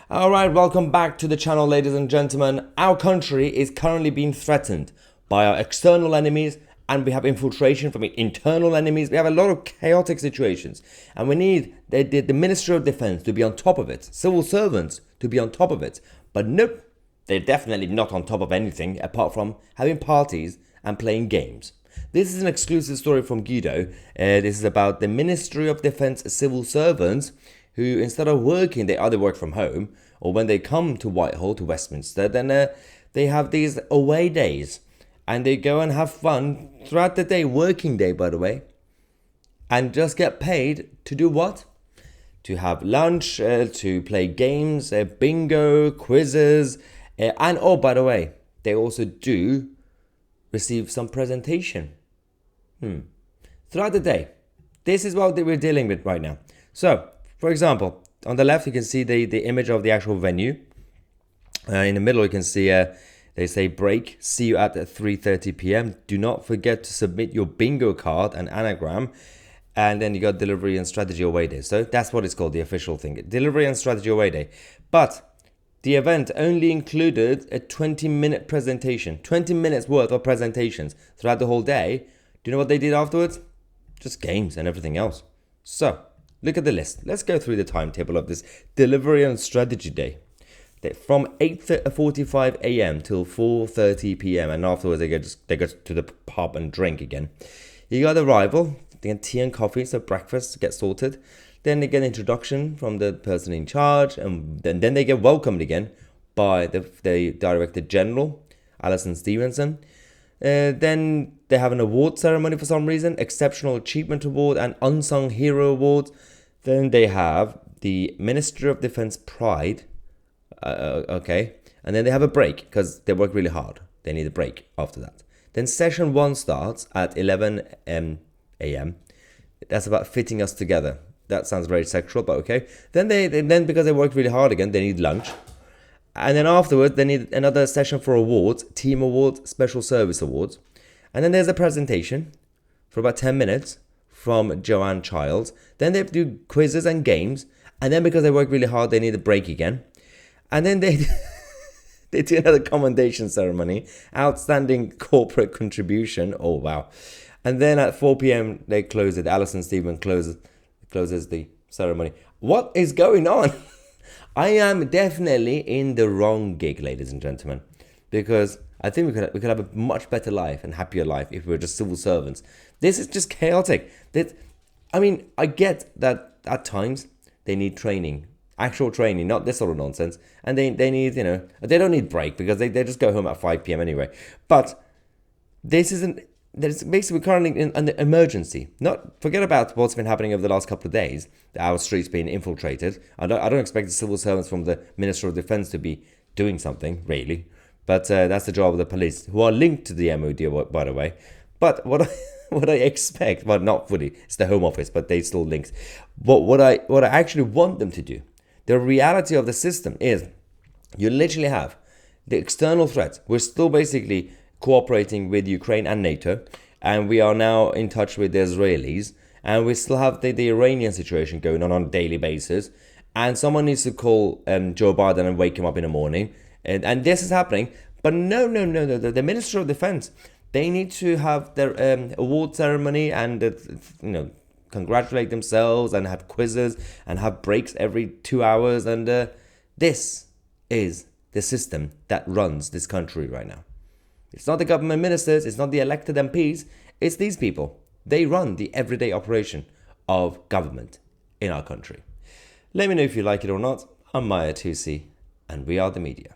All right, welcome back to the channel, ladies and gentlemen. Our country is currently being threatened by our external enemies, and we have infiltration from internal enemies. We have a lot of chaotic situations, and we need the Ministry of Defense to be on top of it, civil servants to be on top of it. But nope, they're definitely not on top of anything apart from having parties and playing games. This is an exclusive story from Guido. This is about the Ministry of Defense civil servants who, instead of working, they either work from home, or when they come to Whitehall, to Westminster, then they have these away days, and they go and have fun throughout the day, working day, by the way, and just get paid to do what? To have lunch, to play games, bingo, quizzes, and oh, by the way, they also do receive some presentation throughout the day. This is what we're dealing with right now. So, for example, on the left you can see the image of the actual venue. In the middle you can see they say break, see you at 3:30 p.m. Do not forget to submit your bingo card and anagram. And then you got delivery and strategy away day. So that's what it's called, the official thing. Delivery and strategy away day. But the event only included a 20-minute presentation. 20 minutes worth of presentations throughout the whole day. Do you know what they did afterwards? Just games and everything else. So, look at the list. Let's go through the timetable of this delivery and strategy day. From 8:45 a.m. till 4:30 p.m. and afterwards they go to the pub and drink again. You got arrival, they get tea and coffee, so breakfast gets sorted. Then they get an introduction from the person in charge, and then they get welcomed again by the Director General, Alison Stevenson. Then they have an award ceremony for some reason, Exceptional Achievement Award and Unsung Hero Awards. Then they have the Ministry of Defense Pride, okay, and then they have a break because they work really hard. They need a break after that. Then session 1 starts at 11 a.m. That's about fitting us together. That sounds very sexual, but okay. Then then because they work really hard again, they need lunch. And then afterwards, they need another session for awards, team awards, special service awards. And then there's a presentation for about 10 minutes from Joanne Childs. Then they do quizzes and games. And then because they work really hard, they need a break again. And then they they do another commendation ceremony, outstanding corporate contribution. Oh, wow. And then at 4 p.m., they close it. Alison Stephen closes the ceremony. What is going on? I am definitely in the wrong gig, ladies and gentlemen, because I think we could have a much better life and happier life if we were just civil servants. This is just chaotic. I get that at times they need training, actual training, not this sort of nonsense, and they need, they don't need break because they just go home at 5 p.m. anyway. But this isn't. There's basically currently in an emergency. Forget about what's been happening over the last couple of days. Our streets being infiltrated. I don't expect the civil servants from the Ministry of Defense to be doing something really, but that's the job of the police, who are linked to the MOD, by the way. But what I expect, well, not fully, it's the Home Office, but they still linked. But what I actually want them to do, the reality of the system is, you literally have the external threat. We're still basically cooperating with Ukraine and NATO, and we are now in touch with the Israelis, and we still have the Iranian situation going on a daily basis, and someone needs to call Joe Biden and wake him up in the morning, and this is happening. But no, the Ministry of Defense, they need to have their award ceremony and congratulate themselves and have quizzes and have breaks every 2 hours, and this is the system that runs this country right now. It's not the government ministers, it's not the elected MPs, it's these people. They run the everyday operation of government in our country. Let me know if you like it or not. I'm Tousi, and we are the media.